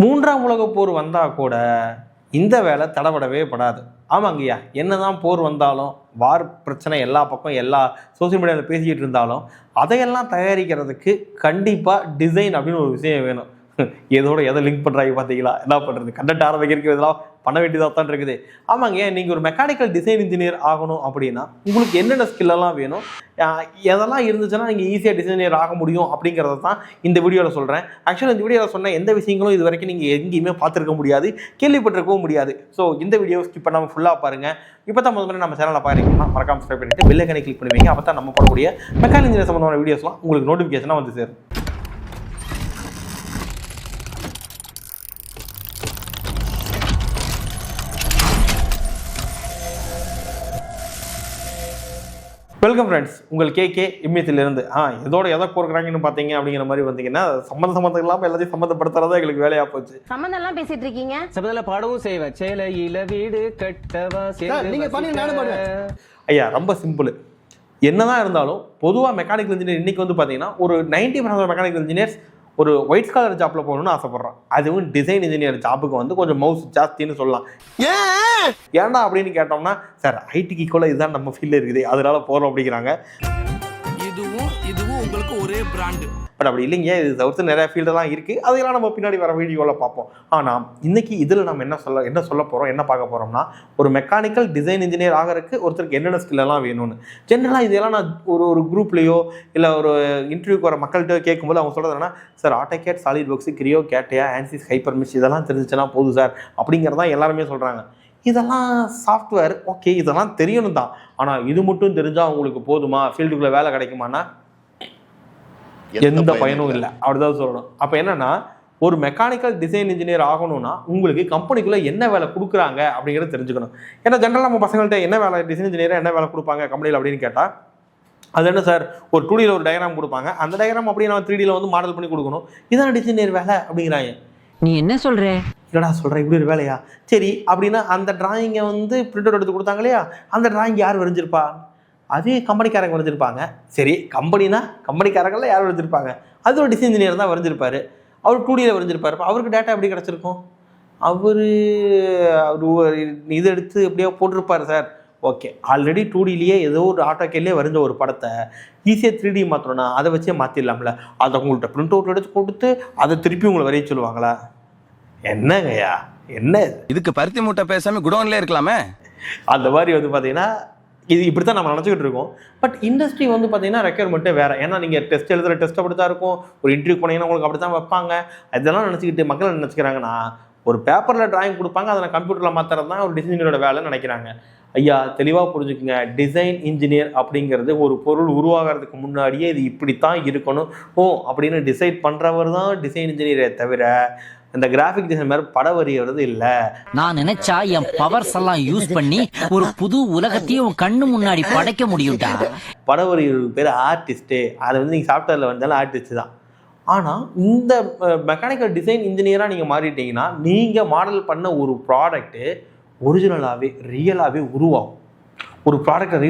மூன்றாம் உலகப் போர் வந்தால் கூட இந்த வேலை தடபடவே படாது. ஆமாங்கய்யா, என்னதான் போர் வந்தாலும் வார் பிரச்சனை எல்லா பக்கம் எல்லா சோசியல் மீடியாவில் பேசிக்கிட்டு இருந்தாலும் அதையெல்லாம் தயாரிக்கிறதுக்கு கண்டிப்பாக டிசைன் அப்படின்னு ஒரு விஷயம் வேணும். எதோட எதை லிங்க் பண்ணுறாங்க பார்த்தீங்களா? என்ன பண்ணுறது, கண்டென்ட் ஆரம்பிக்கிறதுக்கு இதெல்லாம் பண்ண வேண்டியதாக தான் இருக்குது. ஆமாங்க, நீங்கள் ஒரு மெக்கானிக்கல் டிசைன் இன்ஜினியர் ஆகணும் அப்படின்னா உங்களுக்கு என்னென்ன ஸ்கில்லெல்லாம் வேணும், எதெல்லாம் இருந்துச்சுன்னா நீங்கள் ஈஸியாக டிசைனியர் ஆக முடியும் அப்படிங்கிறத தான் இந்த வீடியோவில் சொல்கிறேன். ஆக்சுவலாக இந்த வீடியோவில் சொன்ன எந்த விஷயங்களும் இது வரைக்கும் நீங்கள் எங்கேயுமே பார்த்துருக்க முடியாது, கேள்விப்பட்டிருக்கவும் முடியாது. ஸோ இந்த வீடியோ ஸ்கிப் பண்ணாமல் ஃபுல்லாக பாருங்கள். இப்போ தான் முதல்ல நம்ம சேனலில் பாருங்கன்னா மறக்காம சப்ஸ்கிரைப் பண்ணிவிட்டு பெல் ஐகானை கிளிக் பண்ணுவீங்க. அப்போ தான் நம்ம போடக்கூடிய மெக்கானிக்கல் இன்ஜினியர் சம்மந்தமான வீடியோஸ்லாம் உங்களுக்கு நோட்டிஃபிகேஷனாக வந்து சேரும். வெல்கம் ஃப்ரெண்ட்ஸ், உங்கள் கேகே இம்மியத்திலிருந்து. எதோட எதை கோர்க்குறாங்கன்னு பார்த்தீங்க அப்படிங்கிற மாதிரி வந்தீங்கன்னா சம்மந்தம் இல்லாமல் எல்லாத்தையும் சம்மந்தப்படுத்துறதா எங்களுக்கு வேலையாக போச்சு. சம்மந்தம் எல்லாம் பேசிட்டு இருக்கீங்க. சம்மந்தம் பாடவும் செய்வேன். சேலையில வீடு கட்டவா நீங்க பண்ணி நானும் பண்ணுவேன். ஐயா, ரொம்ப சிம்பிள். என்னதான் இருந்தாலும் பொதுவாக மெக்கானிக்கல் இன்ஜினியர் இன்னைக்கு வந்து பார்த்தீங்கன்னா ஒரு 90% மெக்கானிக்கல் இன்ஜினியர்ஸ் ஒரு ஒயிட் ஸ்காலர் ஜாப்ல போகணும்னு ஆசைப்படுறான். அதுவும் டிசைன் இன்ஜினியர் ஜாப்புக்கு வந்து கொஞ்சம் மவுஸ் ஜாஸ்தின்னு சொல்லலாம். ஏன்டா அப்படின்னு கேட்டோம்னா, சார் ஐடிக்கு ஈக்குவலா இதுதான் நம்ம ஃபீல்ட்ல இருக்குது, அதனால போறோம் அப்படிங்கிறாங்க. இதுவும் உங்களுக்கு ஒரே பிராண்ட். பட் அப்படி இல்லைங்க, இது தவிர்த்து நிறைய ஃபீல்டெல்லாம் இருக்குது. அதெல்லாம் நம்ம பின்னாடி வர வீடியோவில் பார்ப்போம். ஆனால் இன்னைக்கு இதில் நம்ம என்ன சொல்ல போகிறோம், என்ன பார்க்க போகிறோம்னா, ஒரு மெக்கானிக்கல் டிசைன் இன்ஜினியர் ஆகிறதுக்கு ஒருத்தருக்கு என்னென்ன ஸ்கில்லெல்லாம் வேணும்னு. ஜென்ரலாக இதெல்லாம் நான் ஒரு குரூப்லேயோ இல்லை ஒரு இன்டர்வியூக்கு வர மக்கள்கிட்ட கேட்கும்போது அவங்க சொல்கிறது என்னன்னா, சார் ஆட்டோகேட், சாலிட் ஒர்க்ஸ், கிரியோ, கேட்டியா, ஆன்சிஸ், ஹைப்பர்மிஷ் இதெல்லாம் தெரிஞ்சுச்சுன்னா போதும் சார் அப்படிங்கிறதான் எல்லாருமே சொல்கிறாங்க. இதெல்லாம் சாஃப்ட்வேர் ஓகே, இதெல்லாம் தெரியணும் தான். ஆனால் இது மட்டும் தெரிஞ்சால் உங்களுக்கு போதுமா, ஃபீல்டுக்குள்ளே வேலை கிடைக்குமானா எந்த பயனும் இல்லை, அப்படிதான் சொல்லணும். அப்போ என்னன்னா, ஒரு மெக்கானிக்கல் டிசைன் இன்ஜினியர் ஆகணும்னா உங்களுக்கு கம்பெனிக்குள்ள என்ன வேலை கொடுக்குறாங்க அப்படிங்கிறத தெரிஞ்சுக்கணும். ஏன்னா ஜென்ரலாக நம்ம பசங்கள்ட்ட என்ன வேலை, டிசைன் இன்ஜினியர் என்ன வேலை கொடுப்பாங்க கம்பெனியில் அப்படின்னு கேட்டால், அது என்ன சார், ஒரு 2Dயில் ஒரு டயக்ராம் கொடுப்பாங்க, அந்த டயக்ராம் அப்படியே நம்ம 3Dயில் வந்து மாடல் பண்ணி கொடுக்கணும், இதான டிசைனியர் வேலை அப்படிங்கிறாங்க. நீ என்ன சொல்ற? என்னடா சொல்கிறேன், இப்படி ஒரு வேலையா? சரி அப்படின்னா அந்த டிராயிங்கை வந்து பிரிண்ட் அவுட் எடுத்து கொடுத்தாங்க இல்லையா, அந்த டிராயிங் யார் வரைஞ்சிருப்பா? அது கம்பெனிக்காரங்க வரைஞ்சிருப்பாங்க. சரி, கம்பெனிக்காரங்களாம் யார் வரைஞ்சிருப்பாங்க? அது ஒரு டிசைன் இன்ஜினியர் தான் வரைஞ்சிருப்பாரு. அவர் 2Dயில் வரைஞ்சிருப்பாரு. அவருக்கு டேட்டா எப்படி கிடச்சிருக்கும்? அவர் இது எடுத்து எப்படியோ போட்டிருப்பார் சார். ஓகே, ஆல்ரெடி 2Dலேயே ஏதோ ஒரு ஆட்டோகேட்லேயே வரைஞ்ச ஒரு படத்தை ஈஸியாக 3D மாற்றணும்னா அதை வச்சே மாற்றிடலாம்ல. அதை உங்கள்கிட்ட பிரிண்ட் அவுட் எடுத்து கொடுத்து அதை திருப்பி உங்களை வரைய சொல்லுவாங்களா? என்னங்கய்யா, என்ன இதுக்கு பருத்தி மூட்டை பேசாமல் குடோன்லேயே இருக்கலாமே. அந்த மாதிரி வந்து பார்த்தீங்கன்னா இது இப்படி தான் நம்ம நினச்சிக்கிட்டு இருக்கோம். பட் இண்டஸ்ட்ரி வந்து பார்த்தீங்கன்னா ரெக்யர்மெண்ட்டே வேறு. ஏன்னா நீங்கள் டெஸ்ட் எழுதுகிற டெஸ்ட் அப்படி தான் இருக்கும், ஒரு இன்டர்வியூ போனீங்கன்னா உங்களுக்கு அப்படி தான் வைப்பாங்க. அதெல்லாம் நினச்சிக்கிட்டு மக்கள் நினச்சிக்கிறாங்கன்னா, ஒரு பேப்பரில் டிராயிங் கொடுப்பாங்க, அதை கம்ப்யூட்டரில் மாற்றுறது தான் ஒரு டிசைனரோட வேலைன்னு நினைக்கிறாங்க. ஐயா, தெளிவாக புரிஞ்சுக்குங்க, டிசைன் இன்ஜினியர் அப்படிங்கிறது ஒரு பொருள் உருவாகிறதுக்கு முன்னாடியே இது இப்படித்தான் இருக்கணும் அப்படின்னு டிசைட் பண்ணுறவர் தான் டிசைன் இன்ஜினியரை தவிர இந்த கிராஃபிக் டிசைன் மாதிரி படம் வரைகிறது இல்லை. நான் நினைச்சா என் பவர்ஸ் எல்லாம் யூஸ் பண்ணி ஒரு புது உலகத்தையும் கண்ணு முன்னாடி படைக்க முடியும்டா. படம் வரைகிறது பேர் ஆர்டிஸ்ட்டு. அதை வந்து நீங்கள் சாஃப்ட்வேரில் வந்தாலும் ஆர்டிஸ்ட் தான். ஆனால் இந்த மெக்கானிக்கல் டிசைன் இன்ஜினியராக நீங்கள் மாறிட்டீங்கன்னா நீங்கள் மாடல் பண்ண ஒரு ப்ராடக்ட்டு ஒரிஜினலாகவே ரியலாகவே உருவாகும். ஒரு ப்ராடக்டை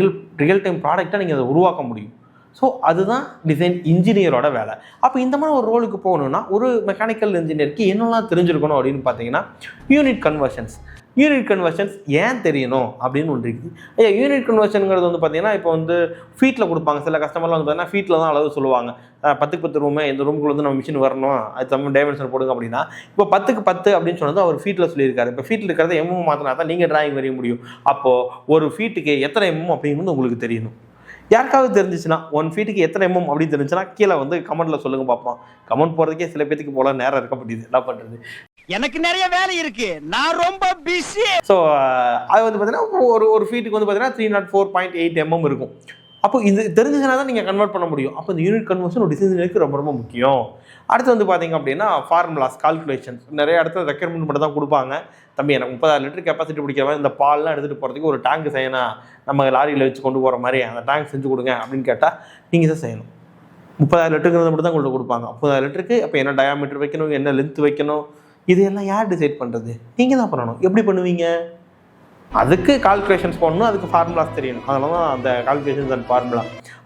ரியல் டைம் ப்ராடக்டாக நீங்கள் அதை உருவாக்க முடியும். ஸோ அதுதான் டிசைன் இன்ஜினியரோட வேலை. அப்போ இந்த மாதிரி ஒரு ரோலுக்கு போகணுன்னா ஒரு மெக்கானிக்கல் இன்ஜினியருக்கு என்னெல்லாம் தெரிஞ்சிருக்கணும் அப்படின்னு பார்த்தீங்கன்னா, யூனிட் கன்வர்ஷன்ஸ் ஏன் தெரியணும் அப்படின்னு ஒன்று இருக்குது. ஐயா, யூனிட் கன்வர்ஷனுங்கிறது வந்து பார்த்தீங்கன்னா, இப்போ வந்து ஃபீட்டில் கொடுப்பாங்க. சில கஸ்டமர்லாம் வந்து பார்த்தீங்கன்னா ஃபீட்டில் தான் அளவு சொல்லுவாங்க. 10க்கு 10 ரூமு, இந்த ரூமுக்குள்ள வந்து நம்ம மிஷின் வரணும், அது தமிழ் டைமென்ஷன் போடுங்க அப்படின்னா, இப்போ 10க்கு 10 அப்படின்னு சொன்னது அவர் ஃபீட்டில் சொல்லியிருக்காரு. இப்போ ஃபீட்டில் இருக்கிறத எம்எம் மாற்றினா தான் நீங்கள் டிராயிங் வரைய முடியும். அப்போது ஒரு ஃபீட்டுக்கு எத்தனை எம்எம் அப்படிங்கிறது உங்களுக்கு தெரியணும். யாருக்காவது தெரிஞ்சிச்சுன்னா 1 ஃபீட்டுக்கு எத்தனை எம்எம் அப்படின்னு தெரிஞ்சுன்னா கீழே வந்து கமெண்ட்டில் சொல்லுங்கள் பார்ப்போம். கமெண்ட் போகிறதுக்கே சில பேத்துக்கு போல நேரம் இருக்க முடியுது, என்ன பண்ணுறது. எனக்கு நிறைய வேலை இருக்கு, நான் ரொம்ப பிஸி. ஸோ அது வந்து பார்த்தீங்கன்னா ஒரு ஃபீட்டுக்கு வந்து பார்த்தீங்கன்னா 304.8 mm இருக்கும். அப்போ இது தெரிஞ்சுச்சுன்னா தான் நீங்கள் கன்வெர்ட் பண்ண முடியும். அப்போ இந்த யூனிட் கன்வர்ஷன் ஒரு டிசைனருக்கு ரொம்ப ரொம்ப முக்கியம். அடுத்து வந்து பார்த்தீங்க அப்படின்னா ஃபார்முலாஸ், கால்குலேஷன்ஸ் நிறைய இடத்துல ரெக்யர்மெண்ட் மட்டும் தான் கொடுப்பாங்க. தம்பி, எனக்கு 30,000 லிட்டர் கெப்பாசிட்டி பிடிக்கிற மாதிரி இந்த பால்லாம் எடுத்துகிட்டு போகிறதுக்கு ஒரு டேங்க் செய்யணும், நம்ம லாரியில் வச்சு கொண்டு போகிற மாதிரி அந்த டேங்க் செஞ்சு கொடுங்க அப்படின்னு கேட்டால் நீங்கள் தான் செய்யணும். 30,000 லிட்டருங்கிறத மட்டும் தான் உங்கள்கிட்ட கொடுப்பாங்க. 30,000 லிட்டருக்கு அப்போ என்ன டயாமீட்டர் வைக்கணும், என்ன லென்த் வைக்கணும், இதையெல்லாம் யார் டிசைட் பண்ணுறது? நீங்கள் தான் பண்ணணும். எப்படி பண்ணுவீங்க? அதுக்கு கால்குலேஷன்ஸ் போடணும், அதுக்கு ஃபார்முலாஸ் தெரியணும். அதனால தான் அந்த கால்குலேஷன்ஸ் அண்ட் ஃபார்முலா.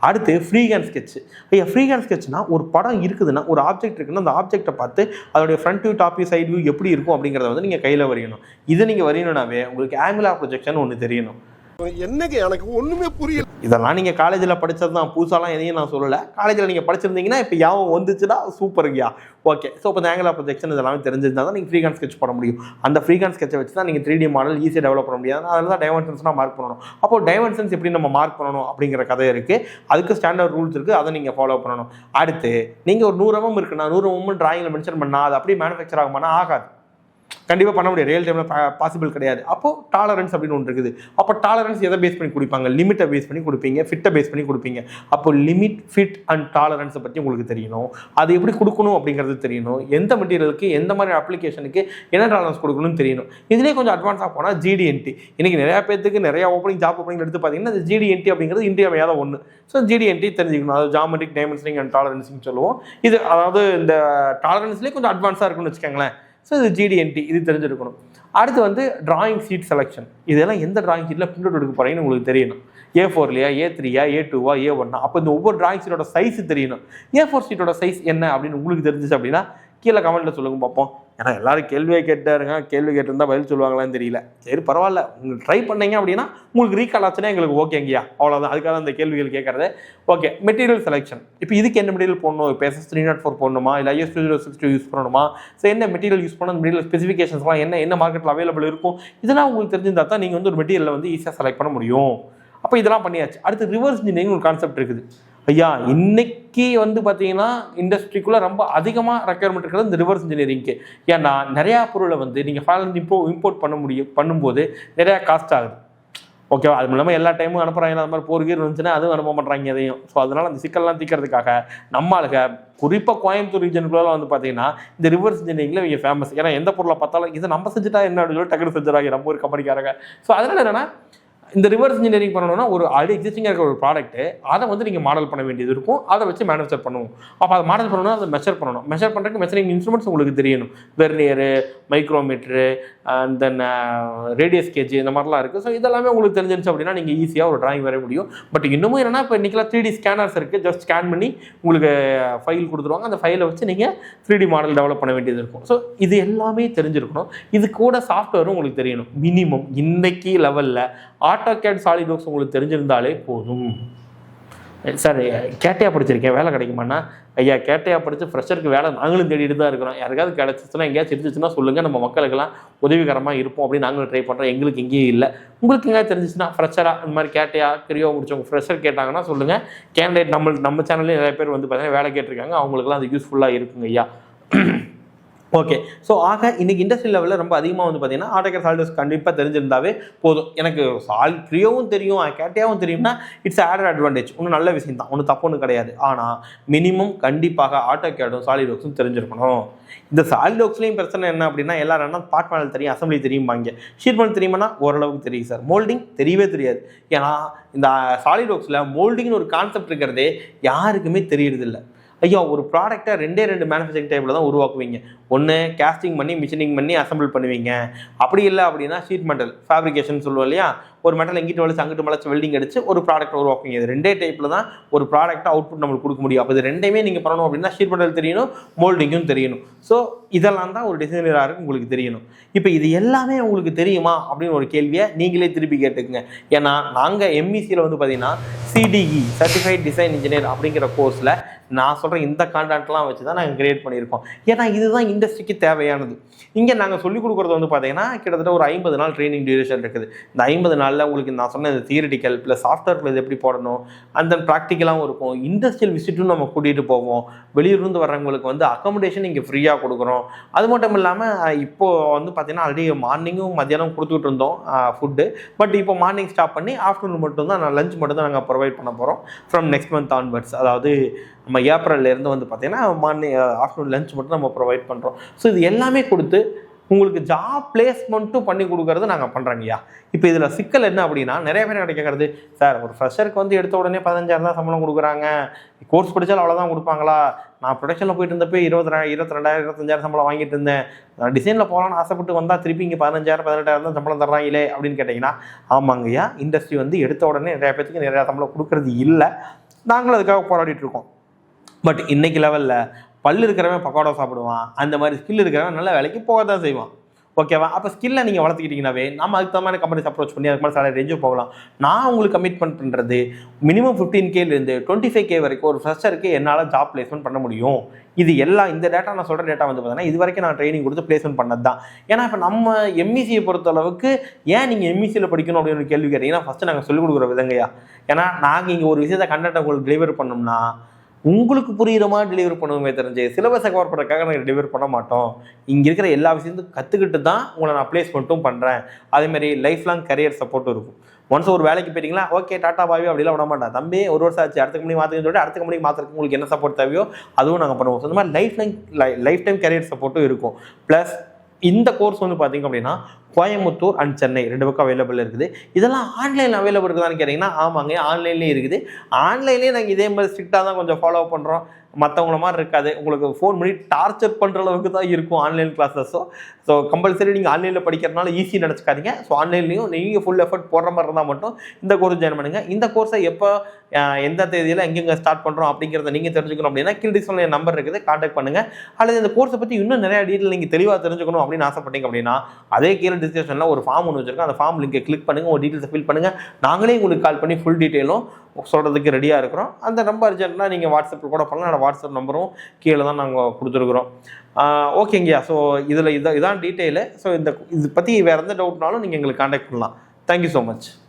அடுத்து ஃப்ரீ ஹேண்ட் ஸ்கெட்ச். ஐயா ஃப்ரீ ஹேண்ட் ஸ்கெட்ச்னா ஒரு படம் இருக்குதுன்னா, ஒரு ஆப்ஜெக்ட் இருக்குன்னா அந்த ஆப்ஜெக்ட்டை பார்த்து அதோடைய front view, top view, side view எப்படி இருக்கும் அப்படிங்கிறத வந்து நீங்கள் கையில் வரையணும். இதை நீங்கள் வரையணும்னாவே உங்களுக்கு ஆங்குலர் ப்ரொஜெக்ஷன் ஒன்று தெரியணும். என்னங்க எனக்கு ஒண்ணுமே புரியல. இதெல்லாம் நீங்கள் காலேஜில் படித்தது தான், புதுசாலாம் எதையும் நான் சொல்லலை. காலேஜில் நீங்கள் படிச்சிருந்தீங்கன்னா இப்போ யாவும் வந்துச்சுன்னா சூப்பருங்கயா. ஓகே, ஸோ இப்போ ஆங்குலர் ப்ரொஜெக்ஷன் இதெல்லாம் தெரிஞ்சிருந்தால் தான் நீங்கள் ஃப்ரீ ஹேண்ட் ஸ்கெட்ச் போட முடியும். அந்த ஃப்ரீ ஹேண்ட் ஸ்கெட்சை வச்சு தான் நீங்கள் 3D மாடல் ஈஸியாக டெவலப் பண்ண முடியாது. அதில் தான் டைமென்ஷன்ஸ்லாம் மார்க் பண்ணணும். அப்போ டைமென்ஷன்ஸ் எப்படி நம்ம மார்க் பண்ணணும் அப்படிங்கிற கதை இருக்குது. அதுக்கு ஸ்டாண்டர்ட் ரூல்ஸ் இருக்குது, அதை நீங்கள் ஃபாலோ பண்ணணும். அடுத்து நீங்கள் ஒரு 100 mm இருக்குன்னா 100 mm டிராயிங்கில் மென்ஷன் பண்ணால் அது அப்படியே மேனுஃபேக்சர் ஆகுமானா ஆகாது. கண்டிப்பாக பண்ண முடியாது, ரியல் டைமில் பாசிபிள் கிடையாது. அப்போது டாலரன்ஸ் அப்படின்னு ஒன்று இருக்குது. அப்போ டாலரன்ஸ் எதை பேஸ் பண்ணி கொடுப்பாங்க? லிமிட்டை பேஸ் பண்ணி கொடுப்பீங்க, ஃபிட்டை பேஸ் பண்ணி கொடுப்பீங்க. அப்போ லிமிட், ஃபிட் அண்ட் டாலரன்ஸை பற்றி உங்களுக்கு தெரியணும். அது எப்படி கொடுக்கணும் அப்படிங்கிறது தெரியணும். எந்த மெட்டீரியலுக்கு எந்த மாதிரி அப்ளிகேஷனுக்கு என்ன டாலரன்ஸ் கொடுக்கணும்னு தெரியணும். இதுலேயே கொஞ்சம் அட்வான்ஸாக போனால் GD&T. இன்றைக்கி நிறையா பேருக்கு நிறையா ஓப்பனிங், ஜாப் ஓப்பனிங் எடுத்து பார்த்தீங்கன்னா அது GD&T அப்படிங்கிறது இந்தியாவையாத ஒன்று. ஸோ GD&T தெரிஞ்சுக்கணும். அதாவது ஜாமெட்ரிக் டைமென்ஷனிங் அண்ட் டாலரன்ஸிங் சொல்லுவோம். இது அதாவது இந்த டாலரன்ஸ்லேயே கொஞ்சம் அட்வான்ஸாக இருக்குன்னு வச்சுக்கோங்களேன். ஸோ இது GD&T, இது தெரிஞ்சிருக்கணும். அடுத்து வந்து டிராயிங் ஷீட் செலெக்ஷன். இதெல்லாம் எந்த டிராயிங் ஷீட்டில் பிரிண்ட் அவுட் எடுக்க போகிறீங்கன்னு உங்களுக்கு தெரியணும். A4லையா, A3யா, A2வா, A1? அப்போ இந்த ஒவ்வொரு டிராயிங் ஷீட்டோட சைஸ் தெரியணும். A4 ஷீட்டோட சைஸ் என்ன அப்படின்னு உங்களுக்கு தெரிஞ்சிச்சு அப்படின்னா கீழே கமெண்ட்டில் சொல்லுங்க பார்ப்போம். ஏன்னா எல்லாரும் கேள்வியை கேட்டாருங்க, கேள்வி கேட்டிருந்தா பதில் சொல்லுவாங்களான்னு தெரியல. சரி பரவாயில்ல, உங்களுக்கு ட்ரை பண்ணீங்க அப்படின்னா உங்களுக்கு ரீகால் ஆச்சுன்னா எங்களுக்கு ஓகேங்கய்யா, அவ்வளோதான். அதுக்காக அந்த கேள்விகள் கேட்கறது. Okay, material selection. இப்போ இதுக்கு என்ன மெட்டீரியல் போடணும்? இப்போ SS 304 போடணுமா, இல்லை IS 2062 யூஸ் பண்ணணுமா? ஸோ என்ன மெட்டீரியல் யூஸ் பண்ணணும், மெட்டீரியல் ஸ்பெசிஃபிகேஷன்ஸ்லாம் என்ன மார்க்கெட்டில் அவைலபிள் இருக்கும், இதெல்லாம் உங்களுக்கு தெரிஞ்சிருந்தா தான் நீங்கள் வந்து ஒரு மெட்டீரியலை வந்து ஈஸியாக செலக்ட் பண்ண முடியும். அப்போ இதெல்லாம் பண்ணியாச்சு. அடுத்து ரிவர்ஸ் இன்ஜினியரிங் ஒரு கான்செப்ட் இருக்குது. ஐயா இன்னைக்கு வந்து பார்த்தீங்கன்னா இண்டஸ்ட்ரிக்குள்ளே ரொம்ப அதிகமாக ரெக்யர்மெண்ட் இருக்கிறது இந்த ரிவர்ஸ் இன்ஜினியரிங்க்கு. ஏன்னா நிறையா பொருளை வந்து நீங்கள் ஃபாரின் இம்போர்ட் பண்ணும்போது நிறையா காஸ்ட் ஆகுது. ஓகேவா? அது இல்லாமல் எல்லா டைமும் அனுப்புகிறாங்க. அது மாதிரி போர்கீர் இருந்துச்சுன்னா அதுவும் அனுப்ப பண்ணுறாங்க எதையும். ஸோ அதனால் அந்த சிக்கல்லாம் தீர்க்கறதுக்காக நம்மளுக்கு குறிப்பாக கோயம்புத்தூர் ரீஜனுக்குள்ள வந்து பார்த்தீங்கன்னா இந்த ரிவர்ஸ் இன்ஜினியரிங்கில் இங்கே ஃபேமஸ். ஏன்னா எந்த பொருளை பார்த்தாலும் இதை நம்ம செஞ்சுட்டா என்ன அப்படின்னு சொல்லி டக்குனு செஞ்சுறாங்க நம்ம ஒரு கம்பெனிக்காரங்க. ஸோ அதனால் என்னென்னா இந்த ரிவர்ஸ் இன்ஜினியரிங் பண்ணணும்னா ஒரு ஆல்ரெடி எக்ஸிஸ்டிங்காக இருக்கிற ஒரு ப்ராடக்ட்டு அதை வந்து நீங்கள் மாடல் பண்ண வேண்டியது இருக்கும். அதை வச்சு மேனுஃபேக்சர் பண்ணுவோம். அப்போ அதை மாடல் பண்ணணும்னா அதை மெஷர் பண்ணணும். மெஷர் பண்ணுறதுக்கு மெஷரிங் இன்ஸ்ட்ருமெண்ட்ஸ் உங்களுக்கு தெரியணும். வெர்னியரு, மைக்ரோமீட்ரு, அண்ட் தென் ரேடியஸ் கேஜ், இந்த மாதிரிலாம் இருக்குது. ஸோ இதெல்லாமே உங்களுக்கு தெரிஞ்சிருச்சு அப்படின்னா நீங்கள் ஈஸியாக ஒரு டிராயிங் வரைய முடியும். பட் இன்னமும் என்னென்னா இப்போ இன்றைக்கெல்லாம் 3D ஸ்கேனர்ஸ் இருக்குது. ஜஸ்ட் ஸ்கேன் பண்ணி உங்களுக்கு ஃபைல் கொடுத்துருவாங்க. அந்த ஃபைலை வச்சு நீங்கள் 3D மாடல் டெவலப் பண்ண வேண்டியது இருக்கும். ஸோ இது எல்லாமே தெரிஞ்சிருக்கணும். இது கூட சாஃப்ட்வேரும் உங்களுக்கு தெரியணும். மினிமம் இன்னைக்கு லெவலில் AutoCAD, SolidWorks உங்களுக்கு தெரிஞ்சிருந்தாலே போதும். சார் கேட்டையா படிச்சிருக்கேன், வேலை கிடைக்குமாண்ணா? ஐயா கேட்டையா படித்து ஃப்ரெஷருக்கு வேலை நாங்களும் தேடிட்டு தான் இருக்கிறோம். யாருக்காவது கிடச்சிச்சுன்னா எங்கேயாச்சும் இருந்துச்சுன்னா சொல்லுங்கள், நம்ம மக்களுக்கெல்லாம் உதவிகரமாக இருப்போம் அப்படின்னு நாங்களும் ட்ரை பண்ணுறோம். எங்களுக்கு எங்கேயும் இல்லை. உங்களுக்கு எங்கேயாவது தெரிஞ்சிச்சுன்னா ஃப்ரெஷராக இந்த மாதிரி கேட்டையா கிரியோ முடிச்சவங்க ஃப்ரெஷர் கேட்டாங்கன்னா சொல்லுங்கள். கேண்டிடேட் நம்ம சேனல்லேயே நிறைய பேர் வந்து பார்த்தீங்கன்னா வேலை கேட்டிருக்காங்க. அவங்களுக்குலாம் அது யூஸ்ஃபுல்லாக இருக்குங்க ஐயா. ஓகே, ஸோ ஆக இன்றைக்கி இண்டஸ்ட்ரி லெவலில் ரொம்ப அதிகமாக வந்து பார்த்தீங்கன்னா AutoCAD, SolidWorks கண்டிப்பாக தெரிஞ்சிருந்தாவே போதும். எனக்கு கிரியோவும் தெரியும், கேட்டையாவும் தெரியும்னா இட்ஸ் ஆடட் அட்வான்டேஜ். ஒன்றும் நல்ல விஷயம் தான், ஒன்றும் தப்பு ஒன்றும் கிடையாது. ஆனால் மினிமம் கண்டிப்பாக AutoCADும் SolidWorksம் தெரிஞ்சிருக்கணும். இந்த SolidWorksலேயும் பிரச்சனை என்ன அப்படின்னா எல்லாரும் என்ன பார்ட் மாடல் தெரியும், அசம்பிளி தெரியும்பாங்க. ஷீட் மாடல் தெரியுமானா ஓரளவுக்கு தெரியும் சார். மோல்டிங் தெரியவே தெரியாது. ஏன்னா இந்த SolidWorksல மோல்டிங்னு ஒரு கான்செப்ட் இருக்கிறதே யாருக்குமே தெரியறதில்லை. ஐயா ஒரு ப்ராடக்டை 2 மேனுஃபேக்சரிங் டைப்பில் தான் உருவாக்குவீங்க. ஒன்று கேஸ்டிங் பண்ணி மிஷினிங் பண்ணி அசம்பிள் பண்ணுவீங்க. அப்படி இல்லை அப்படின்னா ஷீட் மெட்டல் ஃபேப்ரிகேஷன் சொல்லுவோம் இல்லையா, ஒரு மெட்டல் எங்கிட்ட வளைச்சு அங்கிட்டு வளைச்சு வெல்டிங் அடிச்சு ஒரு ப்ராடக்ட் உருவாக்குவீங்க. இது 2 டைப்பில் தான் ஒரு ப்ராடக்ட் அவுட்புட் நம்மளுக்கு கொடுக்க முடியும். அப்போ இது 2மே நீங்கள் பண்ணணும் அப்படின்னா ஷீட் மெட்டல் தெரியணும், மோல்டிங்கும் தெரியணும். ஸோ இதெல்லாம் தான் ஒரு டிசைனராக உங்களுக்கு தெரியணும். இப்போ இது எல்லாமே உங்களுக்கு தெரியுமா அப்படின்னு ஒரு கேள்வியை நீங்களே திருப்பி கேட்டுக்குங்க. ஏன்னா நாங்கள் MECயில் வந்து பார்த்தீங்கன்னா CDE சர்டிஃபைட் டிசைன் இன்ஜினியர் அப்படிங்கிற கோர்ஸில் நான் சொல்கிறேன் இந்த கான்டென்ட்லாம் வச்சு தான் நாங்கள் கிரியேட் பண்ணியிருக்கோம். ஏன்னா இதுதான் இண்டஸ்ட்ரிக்கு தேவையானது. இங்கே நாங்கள் சொல்லிக் கொடுக்குறது வந்து பார்த்தீங்கன்னா கிட்டத்தட்ட ஒரு 50 நாள் ட்ரைனிங் டியூரேஷன் இருக்குது. இந்த 50 நாளில் உங்களுக்கு நான் சொன்ன இந்த தியரிட்டிக்கல் ப்ளஸ் சாஃப்ட்வேர் இது எப்படி போடணும், அந்த ப்ராக்டிக்கலாகவும் இருக்கும். இண்டஸ்ட்ரியல் விசிட்டும் நம்ம கூட்டிகிட்டு போவோம். வெளியூர்லேருந்து வர்றவங்களுக்கு வந்து அக்கமடேஷன் இங்கே ஃப்ரீயாக கொடுக்குறோம். அது மட்டும் இல்லாமல் இப்போது வந்து பார்த்தீங்கன்னா ஆல்ரெடி மார்னிங்கும் மத்தியானம் கொடுத்துக்கிட்டு இருந்தோம் ஃபுட்டு. பட் இப்போ மார்னிங் ஸ்டாப் பண்ணி ஆஃப்டர்நூன் மட்டும்தான், லஞ்ச் மட்டும் தான் நாங்கள் ப்ரொவைட் பண்ண போகிறோம் ஃப்ரம் நெக்ஸ்ட் மந்த் ஆன்வர்ட்ஸ். அதாவது நம்ம ஏப்ரல்லேருந்து வந்து பார்த்தீங்கன்னா மார்னிங் ஆஃப்டர்நூன் லஞ்ச் மட்டும் நம்ம ப்ரொவைட் பண்ணுறோம். ஸோ இது எல்லாமே கொடுத்து உங்களுக்கு ஜாப் பிளேஸ்மெண்ட்டும் பண்ணி கொடுக்கறது நாங்கள் பண்ணுறோங்கய்யா. இப்போ இதில் சிக்கல் என்ன அப்படின்னா, நிறைய பேர் கேட்கறது, சார் ஒரு ஃப்ரெஷருக்கு வந்து எடுத்த உடனே 15,000 தான் சம்பளம் கொடுக்குறாங்க, கோர்ஸ் படித்தாலும் அவ்வளோதான் கொடுப்பாங்களா? நான் ப்ரொடக்ஷனில் போயிட்டு இருந்தப்போ 22,000 25,000 சம்பளம் வாங்கிட்டு இருந்தேன், நான் டிசைனில் போகலான்னு ஆசைப்பட்டு வந்தால் திருப்பி இங்கே 15,000 18,000 தான் சம்பளம் தர்றாங்களே அப்படின்னு கேட்டிங்கன்னா, ஆமாங்கய்யா, இண்டஸ்ட்ரி வந்து எடுத்த உடனே நிறைய பேருக்கு நிறையா சம்பளம் கொடுக்கறது இல்லை, நாங்களும் அதுக்காக போராடிட்டு இருக்கோம். பட் இன்னைக்கு லெவலில் பல்லு இருக்கிறவன் பக்கோடா சாப்பிடுவான், அந்த மாதிரி ஸ்கில் இருக்கிறவன் நல்ல வேலைக்கு போக தான் செய்வான். ஓகேவா? அப்போ ஸ்கில்லை நீங்கள் வளர்த்துக்கிட்டீங்கன்னாவே நம்ம அதுக்கு தகுந்த கம்பெனிஸ் அப்ரோச் பண்ணி அதுக்கு மாதிரி சேலரி ரேஞ்சும் போகலாம். நான் உங்களுக்கு கமிட்மெண்ட் பண்ணுறது மினிமம் 15Kலேருந்து 25K வரைக்கும் ஒரு ஃப்ரெஷருக்கு என்னால் ஜாப் பிளேஸ்மெண்ட் பண்ண முடியும். இது எல்லாம் இந்த டேட்டா நான் சொல்கிற டேட்டா வந்து பார்த்தீங்கன்னா இது வரைக்கும் நான் ட்ரைனிங் கொடுத்து பிளேஸ்மெண்ட் பண்ணது தான். ஏன்னா இப்போ நம்ம எம்இசியை பொறுத்த அளவுக்கு ஏன் நீங்கள் எம்இசியில் படிக்கணும் அப்படின்னு ஒரு கேள்வி கேட்டிங்கன்னா, ஃபஸ்ட்டு நாங்கள் சொல்லிக் கொடுக்குற விதங்கய்யா. ஏன்னா நாங்கள் இங்கே ஒரு விஷயத்தை கண்டென்ட்டை உங்களுக்கு டெலிவர் பண்ணோம்னா உங்களுக்கு புரியுற மாதிரி டெலிவரி பண்ணுவோமே தெரிஞ்சு சிலபஸை கவர் பண்ணுறதுக்காக நாங்கள் டெலிவரி பண்ண மாட்டோம். இங்கே இருக்கிற எல்லா விஷயத்தையும் கற்றுக்கிட்டு தான் உங்களை நான் பிளேஸ்மெண்ட்டும் பண்ணுறேன். அதேமாதிரி லைஃப் லாங் கரியர் சப்போர்ட்டும் இருக்கும். ஒன்ஸ் ஒரு வேலைக்கு போயிட்டீங்களா, ஓகே டாட்டா பாவி அப்படிலாம் விட மாட்டேன், தம்பி ஒரு வருஷம் ஆச்சு அடுத்த கம்பெனி மாற்றுன்னு சொல்லிட்டு அடுத்த கம்பெனிக்கு மாற்றுறதுக்கு உங்களுக்கு என்ன சப்போர்ட் தேவையோ அதுவும் நாங்கள் பண்ணுவோம். ஸோ இந்த மாதிரி லைஃப் டைம் கரியர் சப்போர்ட்டும் இருக்கும். ப்ளஸ் இந்த கோர்ஸ் வந்து பார்த்தீங்க அப்படின்னா கோயம்புத்தூர் அண்ட் சென்னை 2 பக்கம் அவைலபிள் இருக்குது. இதெல்லாம் ஆன்லைனில் அவைலபிள் இருக்குதான்னு கேட்டிங்கன்னா, ஆமாங்க ஆன்லைன்லேயே இருக்குது. ஆன்லைன்லேயே நாங்கள் இதே மாதிரி ஸ்ட்ரிக்டாக தான் கொஞ்சம் ஃபாலோ பண்ணுறோம். மற்றவங்கள மாதிரி இருக்காது, உங்களுக்கு ஃபோன் பண்ணி டார்ச்சர் பண்ணுற அளவுக்கு தான் இருக்கும் ஆன்லைன் கிளாஸஸோ. ஸோ கம்பல்சரி நீங்கள் ஆன்லைனில் படிக்கிறதுனால ஈஸி நினச்சிக்காதீங்க. ஸோ ஆன்லைன்லேயும் நீங்கள் ஃபுல் எஃபர்ட் போடுற மாதிரி இருந்தால் மட்டும் இந்த கோர்ஸ் ஜாயின் பண்ணுங்கள். இந்த கோர்ஸை எப்போ எந்த தேதியில் எங்கெங்கே ஸ்டார்ட் பண்ணுறோம் அப்படிங்கிறத நீங்கள் தெரிஞ்சுக்கணும் அப்படின்னா கீழ் டிஸ்கிரிப்ஷனில் நம்பர் இருக்குது, கான்டாக்ட் பண்ணுங்கள். அல்லது இந்த கோர்ஸை பற்றி இன்னும் நிறைய டீட்டெயில் நீங்கள் தெளிவாக தெரிஞ்சுக்கணும் அப்படின்னு ஆசைப்பட்டீங்க அப்படின்னா அதே கீழே டிஸ்கிரிப்ஷனில் ஒரு ஃபார்ம் ஒன்று வச்சுருக்கோம், அந்த ஃபார்ம் லிங்கை கிளிக் பண்ணுங்கள், ஒரு டீட்டெயில்ஸை ஃபில் பண்ணுங்கள். நாங்களே உங்களுக்கு கால் பண்ணி ஃபுல் டீட்டெயிலும் சொல்கிறதுக்கு ரெடியாக இருக்கிறோம். அந்த நம்பர் அர்ஜென்ட்னா நீங்கள் வாட்ஸ்அப்பில் கூட பண்ணலாம். என்னோட வாட்ஸ்அப் நம்பரும் கீழே தான் நாங்கள் கொடுத்துருக்குறோம். ஓகேங்கய்யா. ஸோ இதில் இதான் டீட்டெயிலு. ஸோ இது பற்றி வேறு எந்த டவுட்னாலும் நீங்கள் எங்களுக்கு கான்டாக்ட் பண்ணலாம். Thank you so much.